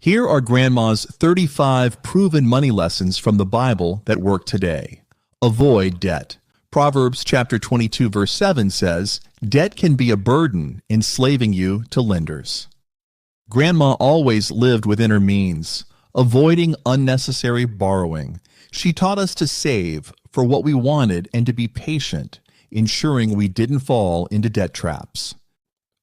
Here are Grandma's 35 proven money lessons from the Bible that work today. Avoid debt. Proverbs chapter 22 verse 7 says, "Debt can be a burden, enslaving you to lenders." Grandma always lived within her means, avoiding unnecessary borrowing. She taught us to save for what we wanted and to be patient, ensuring we didn't fall into debt traps.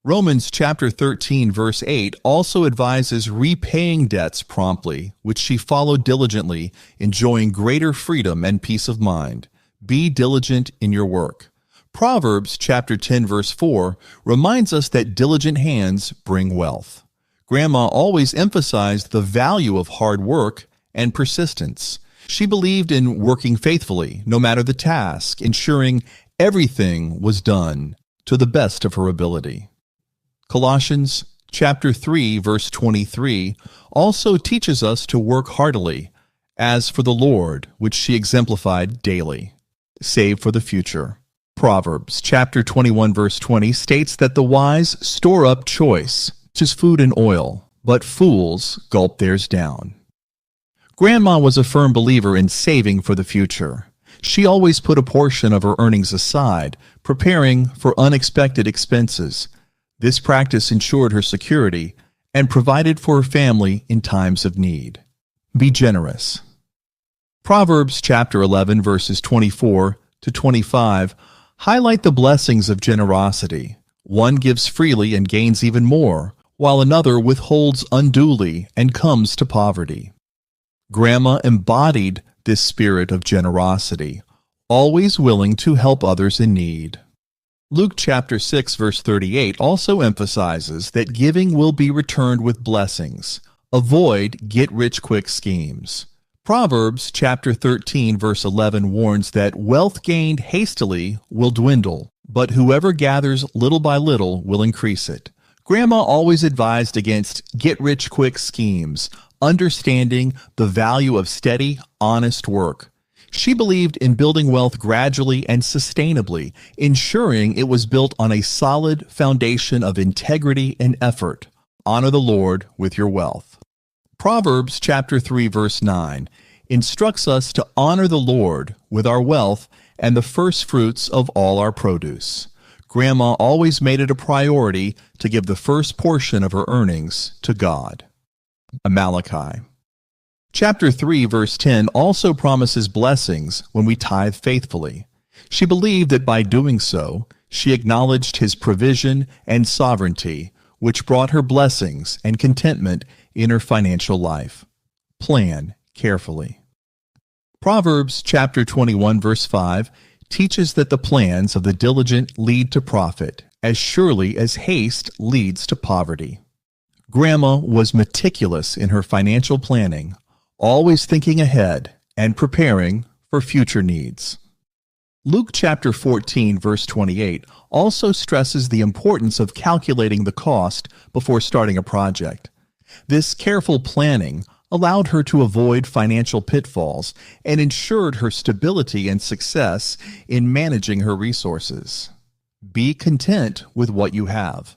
Romans chapter 13 verse 8 also advises repaying debts promptly, which she followed diligently, enjoying greater freedom and peace of mind. Be diligent in your work. Proverbs chapter 10 verse 4 reminds us that diligent hands bring wealth. Grandma always emphasized the value of hard work and persistence. She believed in working faithfully, no matter the task, ensuring everything was done to the best of her ability. Colossians chapter 3 verse 23 also teaches us to work heartily, as for the Lord, which she exemplified daily. Save for the future. Proverbs chapter 21 verse 20 states that the wise store up choice, 'tis food and oil, but fools gulp theirs down. Grandma was a firm believer in saving for the future. She always put a portion of her earnings aside, preparing for unexpected expenses. This practice ensured her security and provided for her family in times of need. Be generous. Proverbs chapter 11 verses 24 to 25 highlight the blessings of generosity. One gives freely and gains even more, while another withholds unduly and comes to poverty. Grandma embodied this spirit of generosity, always willing to help others in need. Luke chapter 6 verse 38 also emphasizes that giving will be returned with blessings. Avoid get-rich-quick schemes. Proverbs chapter 13 verse 11 warns that wealth gained hastily will dwindle, but whoever gathers little by little will increase it. Grandma always advised against get-rich-quick schemes, understanding the value of steady, honest work. She believed in building wealth gradually and sustainably, ensuring it was built on a solid foundation of integrity and effort. Honor the Lord with your wealth. Proverbs chapter 3 verse 9 instructs us to honor the Lord with our wealth and the first fruits of all our produce. Grandma always made it a priority to give the first portion of her earnings to God. Malachi chapter 3 verse 10 also promises blessings when we tithe faithfully. She believed that by doing so, she acknowledged his provision and sovereignty, which brought her blessings and contentment in her financial life. Plan carefully. Proverbs chapter 21 verse 5 teaches that the plans of the diligent lead to profit, as surely as haste leads to poverty. Grandma was meticulous in her financial planning, always thinking ahead and preparing for future needs. Luke chapter 14 verse 28 also stresses the importance of calculating the cost before starting a project. This careful planning allowed her to avoid financial pitfalls and ensured her stability and success in managing her resources. Be content with what you have.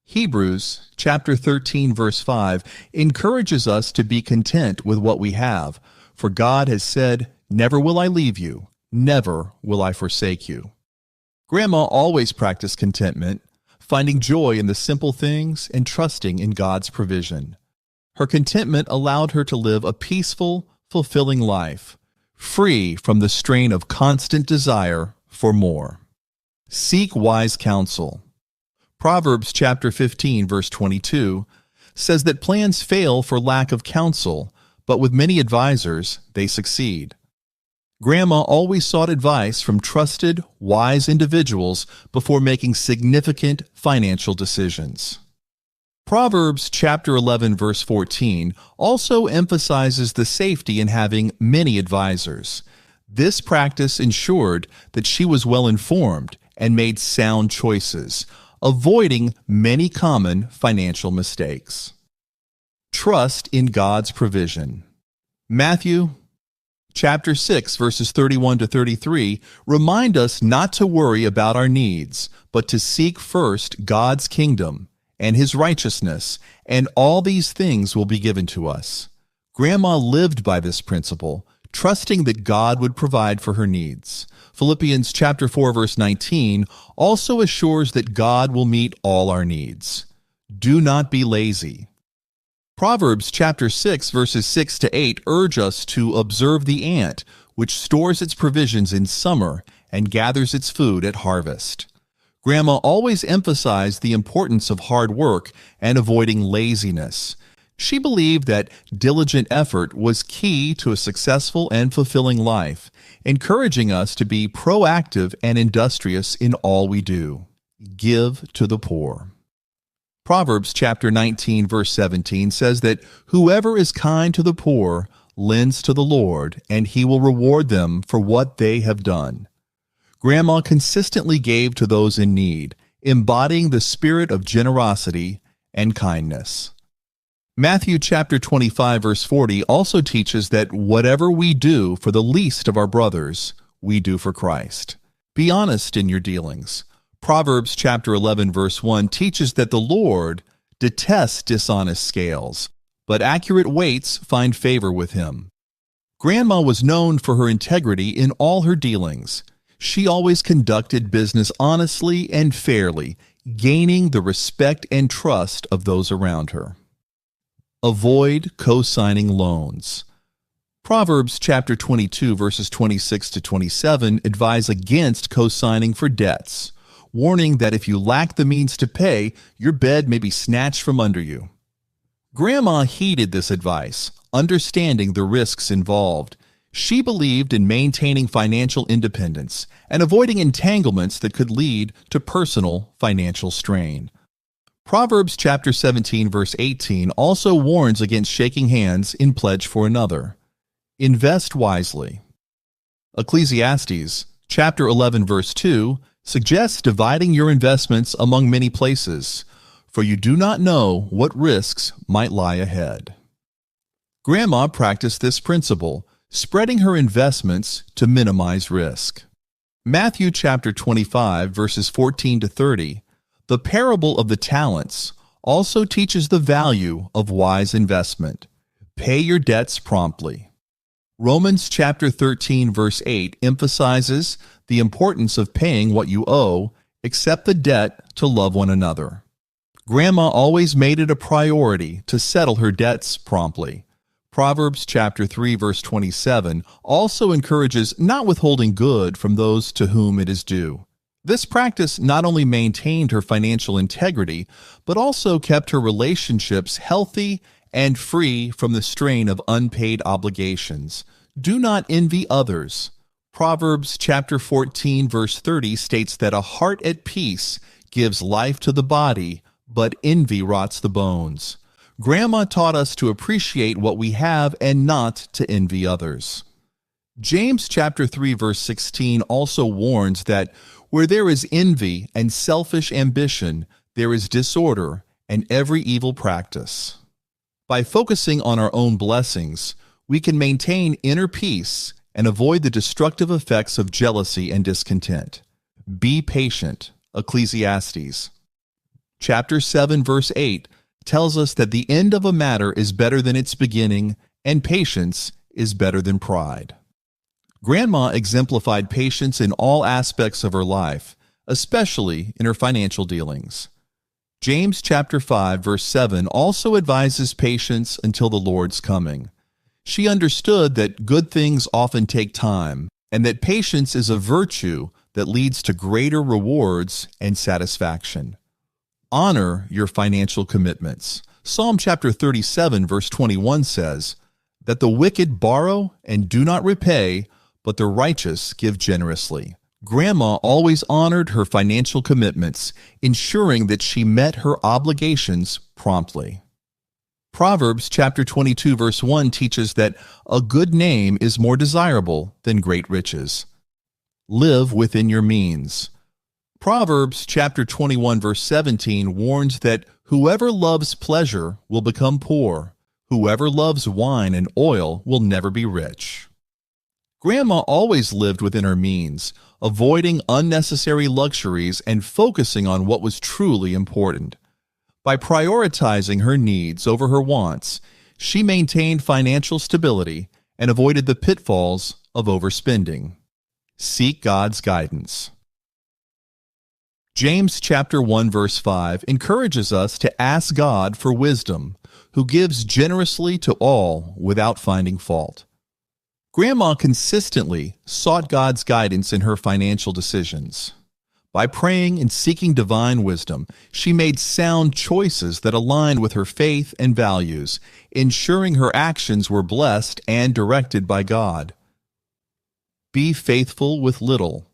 Hebrews chapter 13 verse 5 encourages us to be content with what we have, for God has said, "Never will I leave you, never will I forsake you." Grandma always practiced contentment, finding joy in the simple things and trusting in God's provision. Her contentment allowed her to live a peaceful, fulfilling life, free from the strain of constant desire for more. Seek wise counsel. Proverbs chapter 15 verse 22 says that plans fail for lack of counsel, but with many advisors they succeed. Grandma always sought advice from trusted, wise individuals before making significant financial decisions. Proverbs chapter 11 verse 14 also emphasizes the safety in having many advisors. This practice ensured that she was well informed and made sound choices, avoiding many common financial mistakes. Trust in God's provision. Matthew chapter 6 verses 31 to 33 remind us not to worry about our needs, but to seek first God's kingdom and his righteousness, and all these things will be given to us. Grandma lived by this principle, trusting that God would provide for her needs. Philippians chapter 4 verse 19 also assures that God will meet all our needs. Do not be lazy. Proverbs chapter 6 verses 6 to 8 urge us to observe the ant, which stores its provisions in summer and gathers its food at harvest. Grandma always emphasized the importance of hard work and avoiding laziness. She believed that diligent effort was key to a successful and fulfilling life, encouraging us to be proactive and industrious in all we do. Give to the poor. Proverbs chapter 19 verse 17 says that whoever is kind to the poor lends to the Lord, and he will reward them for what they have done. Grandma consistently gave to those in need, embodying the spirit of generosity and kindness. Matthew chapter 25 verse 40 also teaches that whatever we do for the least of our brothers, we do for Christ. Be honest in your dealings. Proverbs chapter 11 verse 1 teaches that the Lord detests dishonest scales, but accurate weights find favor with him. Grandma was known for her integrity in all her dealings. She always conducted business honestly and fairly, gaining the respect and trust of those around her. Avoid co-signing loans. Proverbs chapter 22 verses 26 to 27 advise against co-signing for debts, warning that if you lack the means to pay, your bed may be snatched from under you. Grandma heeded this advice, understanding the risks involved. She believed in maintaining financial independence and avoiding entanglements that could lead to personal financial strain. Proverbs chapter 17 verse 18 also warns against shaking hands in pledge for another. Invest wisely. Ecclesiastes chapter 11 verse 2 suggests dividing your investments among many places, for you do not know what risks might lie ahead. Grandma practiced this principle, spreading her investments to minimize risk. Matthew chapter 25 verses 14 to 30, the parable of the talents, also teaches the value of wise investment. Pay your debts promptly. Romans chapter 13 verse 8 emphasizes the importance of paying what you owe, except the debt to love one another. Grandma always made it a priority to settle her debts promptly. Proverbs chapter 3 verse 27 also encourages not withholding good from those to whom it is due. This practice not only maintained her financial integrity, but also kept her relationships healthy and free from the strain of unpaid obligations. Do not envy others. Proverbs chapter 14 verse 30 states that a heart at peace gives life to the body, but envy rots the bones. Grandma taught us to appreciate what we have and not to envy others. James chapter 3 verse 16 also warns that where there is envy and selfish ambition, there is disorder and every evil practice. By focusing on our own blessings, we can maintain inner peace and avoid the destructive effects of jealousy and discontent. Be patient. Ecclesiastes chapter 7 verse 8 tells us that the end of a matter is better than its beginning, and patience is better than pride. Grandma exemplified patience in all aspects of her life, especially in her financial dealings. James chapter 5 verse 7 also advises patience until the Lord's coming. She understood that good things often take time, and that patience is a virtue that leads to greater rewards and satisfaction. Honor your financial commitments. Psalm chapter 37 verse 21 says that the wicked borrow and do not repay, but the righteous give generously. Grandma always honored her financial commitments, ensuring that she met her obligations promptly. Proverbs chapter 22 verse 1 teaches that a good name is more desirable than great riches. Live within your means. Proverbs chapter 21 verse 17 warns that whoever loves pleasure will become poor. Whoever loves wine and oil will never be rich. Grandma always lived within her means, avoiding unnecessary luxuries and focusing on what was truly important. By prioritizing her needs over her wants, she maintained financial stability and avoided the pitfalls of overspending. Seek God's guidance. James chapter 1 verse 5 encourages us to ask God for wisdom, who gives generously to all without finding fault. Grandma consistently sought God's guidance in her financial decisions. By praying and seeking divine wisdom, she made sound choices that aligned with her faith and values, ensuring her actions were blessed and directed by God. Be faithful with little.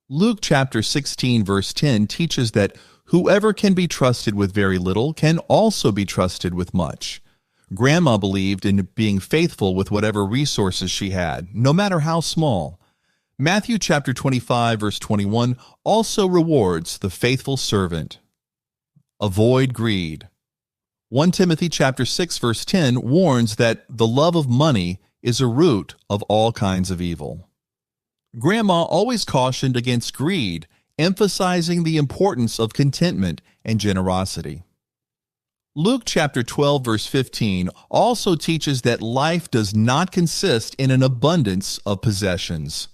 Luke chapter 16 verse 10 teaches that whoever can be trusted with very little can also be trusted with much. Grandma believed in being faithful with whatever resources she had, no matter how small. Matthew chapter 25 verse 21 also rewards the faithful servant. Avoid greed. 1 Timothy chapter 6 verse 10 warns that the love of money is a root of all kinds of evil. Grandma always cautioned against greed, emphasizing the importance of contentment and generosity. Luke chapter 12 verse 15 also teaches that life does not consist in an abundance of possessions.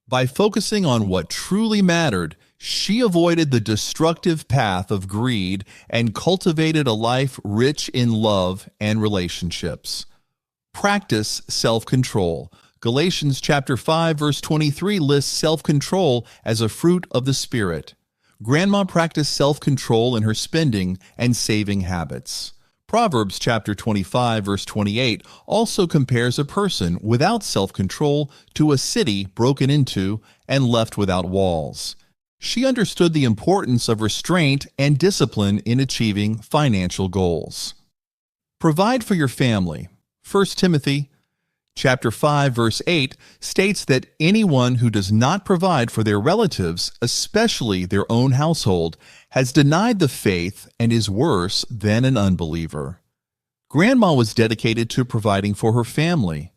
By focusing on what truly mattered, she avoided the destructive path of greed and cultivated a life rich in love and relationships. Practice self-control. Galatians chapter 5 verse 23 lists self-control as a fruit of the Spirit. Grandma practiced self-control in her spending and saving habits. Proverbs chapter 25 verse 28 also compares a person without self-control to a city broken into and left without walls. She understood the importance of restraint and discipline in achieving financial goals. Provide for your family. 1 Timothy chapter 5 verse 8 states that anyone who does not provide for their relatives, especially their own household, has denied the faith and is worse than an unbeliever. Grandma was dedicated to providing for her family.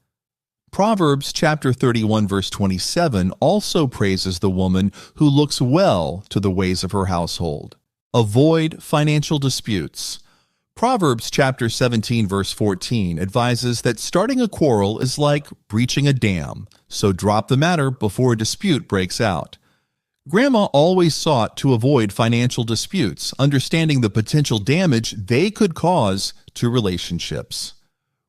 Proverbs chapter 31 verse 27 also praises the woman who looks well to the ways of her household. Avoid financial disputes. Proverbs chapter 17 verse 14 advises that starting a quarrel is like breaching a dam, so drop the matter before a dispute breaks out. Grandma always sought to avoid financial disputes, understanding the potential damage they could cause to relationships.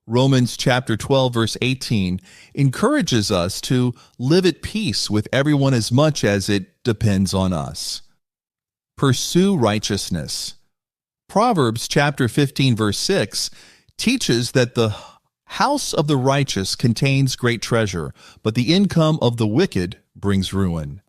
Romans chapter 12 verse 18 encourages us to live at peace with everyone as much as it depends on us. Pursue righteousness. Proverbs chapter 15 verse 6 teaches that the house of the righteous contains great treasure, but the income of the wicked brings ruin.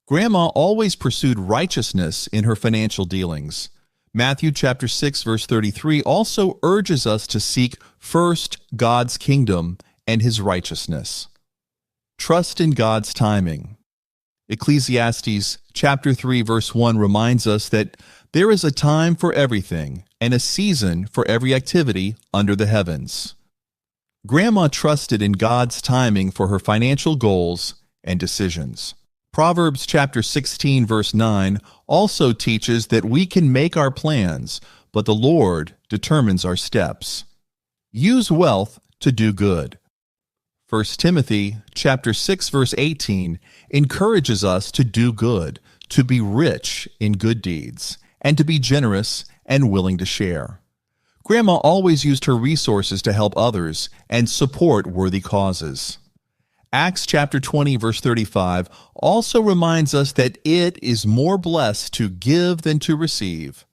Grandma always pursued righteousness in her financial dealings. Matthew chapter 6 verse 33 also urges us to seek first God's kingdom and his righteousness. Trust in God's timing. Ecclesiastes chapter 3 verse 1 reminds us that there is a time for everything and a season for every activity under the heavens. Grandma trusted in God's timing for her financial goals and decisions. Proverbs chapter 16 verse 9 also teaches that we can make our plans, but the Lord determines our steps. Use wealth to do good. 1 Timothy chapter 6 verse 18 encourages us to do good, to be rich in good deeds, and to be generous and willing to share. Grandma always used her resources to help others and support worthy causes. Acts chapter 20 verse 35 also reminds us that it is more blessed to give than to receive.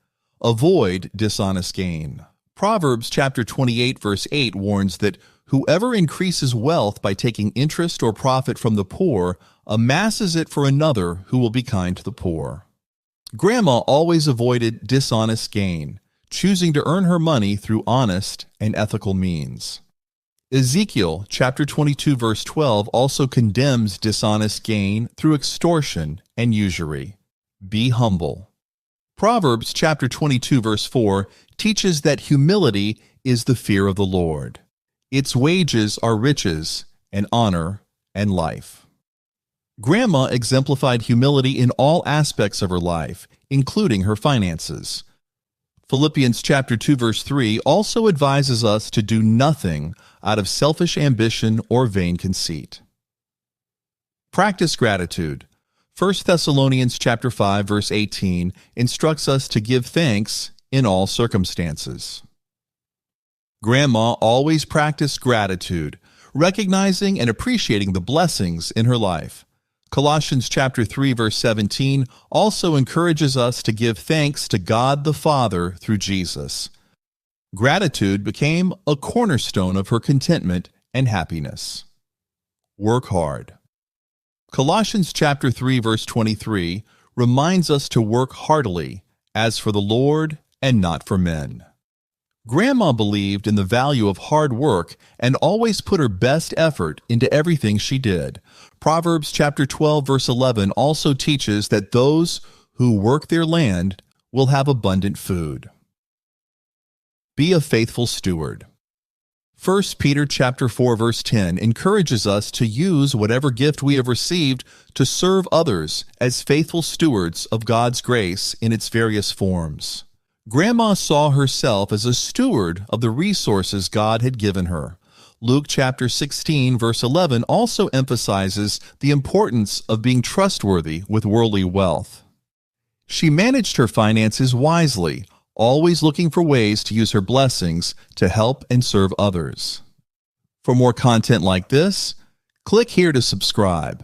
Avoid dishonest gain. Proverbs chapter 28 verse 8 warns that whoever increases wealth by taking interest or profit from the poor amasses it for another who will be kind to the poor. Grandma always avoided dishonest gain, choosing to earn her money through honest and ethical means. Ezekiel chapter 22 verse 12 also condemns dishonest gain through extortion and usury. Be humble. Proverbs chapter 22 verse 4 teaches that humility is the fear of the Lord. Its wages are riches and honor and life. Grandma exemplified humility in all aspects of her life, including her finances. Philippians chapter 2 verse 3 also advises us to do nothing out of selfish ambition or vain conceit. Practice gratitude. 1 Thessalonians chapter 5 verse 18 instructs us to give thanks in all circumstances. Grandma always practiced gratitude, recognizing and appreciating the blessings in her life. Colossians chapter 3 verse 17 also encourages us to give thanks to God the Father through Jesus. Gratitude became a cornerstone of her contentment and happiness. Work hard. Colossians chapter 3 verse 23 reminds us to work heartily, as for the Lord and not for men. Grandma believed in the value of hard work and always put her best effort into everything she did. Proverbs chapter 12 verse 11 also teaches that those who work their land will have abundant food. Be a faithful steward. 1 Peter chapter 4 verse 10 encourages us to use whatever gift we have received to serve others as faithful stewards of God's grace in its various forms. Grandma saw herself as a steward of the resources God had given her. Luke chapter 16 verse 11 also emphasizes the importance of being trustworthy with worldly wealth. She managed her finances wisely, always looking for ways to use her blessings to help and serve others. For more content like this, click here to subscribe.